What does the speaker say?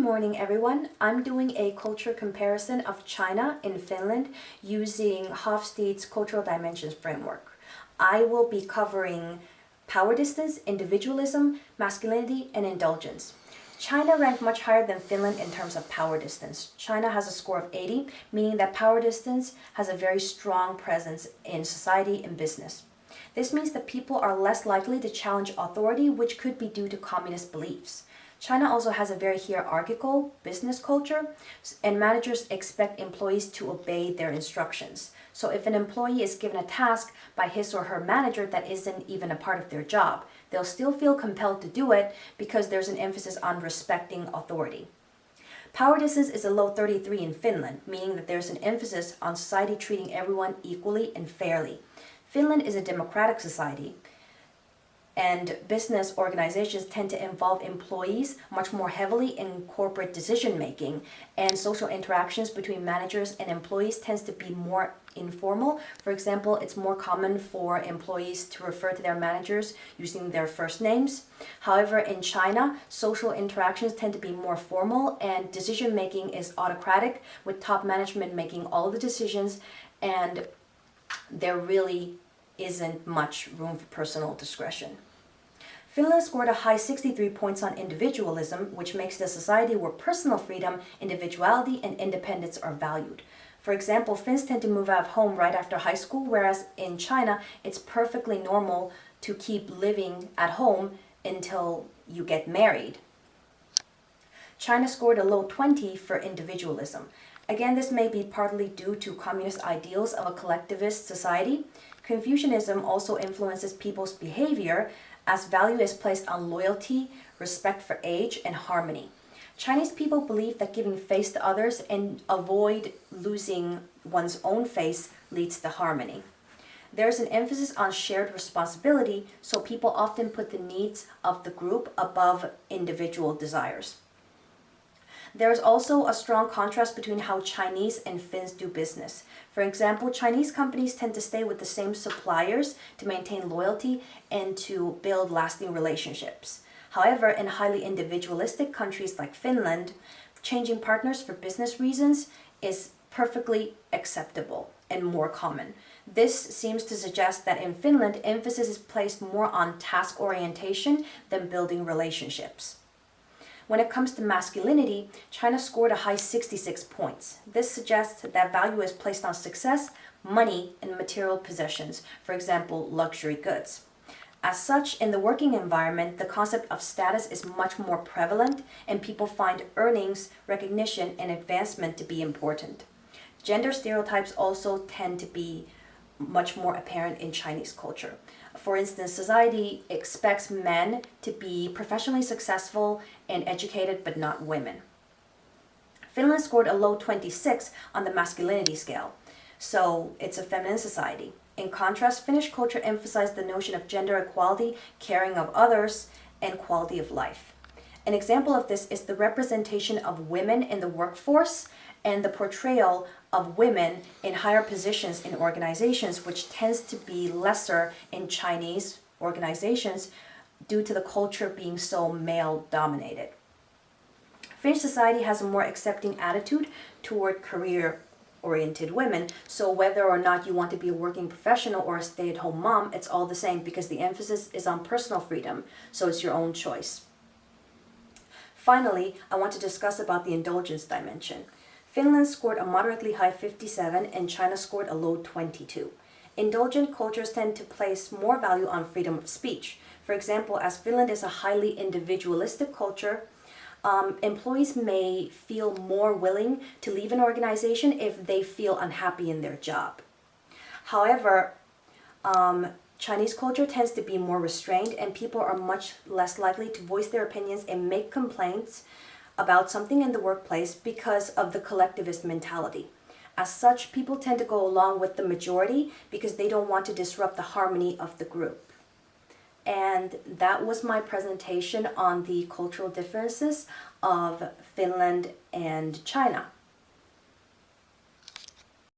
morning, everyone. I'm doing a culture comparison of China and Finland using Hofstede's Cultural Dimensions framework. I will be covering power distance, individualism, masculinity, and indulgence. China ranked much higher than Finland in terms of power distance. China has a score of 80, meaning that power distance has a very strong presence in society and business. This means that people are less likely to challenge authority, which could be due to communist beliefs. China also has a very hierarchical business culture, and managers expect employees to obey their instructions. So if an employee is given a task by his or her manager that isn't even a part of their job, they'll still feel compelled to do it because there's an emphasis on respecting authority. Power distance is a low 33 in Finland, meaning that there's an emphasis on society treating everyone equally and fairly. Finland is a democratic society, and business organizations tend to involve employees much more heavily in corporate decision making, and social interactions between managers and employees tends to be more informal. For example, it's more common for employees to refer to their managers using their first names. However, in China, social interactions tend to be more formal and decision making is autocratic, with top management making all the decisions, and there really isn't much room for personal discretion. Finland scored a high 63 points on individualism, which makes it a society where personal freedom, individuality, and independence are valued. For example, Finns tend to move out of home right after high school, whereas in China, it's perfectly normal to keep living at home until you get married. China scored a low 20 for individualism. Again, this may be partly due to communist ideals of a collectivist society. Confucianism also influences people's behavior as value is placed on loyalty, respect for age, and harmony. Chinese people believe that giving face to others and avoid losing one's own face leads to harmony. There's an emphasis on shared responsibility, so people often put the needs of the group above individual desires. There is also a strong contrast between how Chinese and Finns do business. For example, Chinese companies tend to stay with the same suppliers to maintain loyalty and to build lasting relationships. However, in highly individualistic countries like Finland, changing partners for business reasons is perfectly acceptable and more common. This seems to suggest that in Finland, emphasis is placed more on task orientation than building relationships. When it comes to masculinity, China scored a high 66 points. This suggests that value is placed on success, money, and material possessions, for example, luxury goods. As such, in the working environment, the concept of status is much more prevalent, and people find earnings, recognition, and advancement to be important. Gender stereotypes also tend to be much more apparent in Chinese culture. For instance, society expects men to be professionally successful and educated, but not women. Finland scored a low 26 on the masculinity scale, so it's a feminine society. In contrast, Finnish culture emphasized the notion of gender equality, caring of others, and quality of life. An example of this is the representation of women in the workforce and the portrayal of women in higher positions in organizations, which tends to be lesser in Chinese organizations due to the culture being so male-dominated. Finnish society has a more accepting attitude toward career-oriented women, so whether or not you want to be a working professional or a stay-at-home mom, it's all the same because the emphasis is on personal freedom, so it's your own choice. Finally, I want to discuss about the indulgence dimension. Finland scored a moderately high 57 and China scored a low 22. Indulgent cultures tend to place more value on freedom of speech. For example, as Finland is a highly individualistic culture, employees may feel more willing to leave an organization if they feel unhappy in their job. However, Chinese culture tends to be more restrained, and people are much less likely to voice their opinions and make complaints about something in the workplace because of the collectivist mentality. As such, people tend to go along with the majority because they don't want to disrupt the harmony of the group. And that was my presentation on the cultural differences of Finland and China.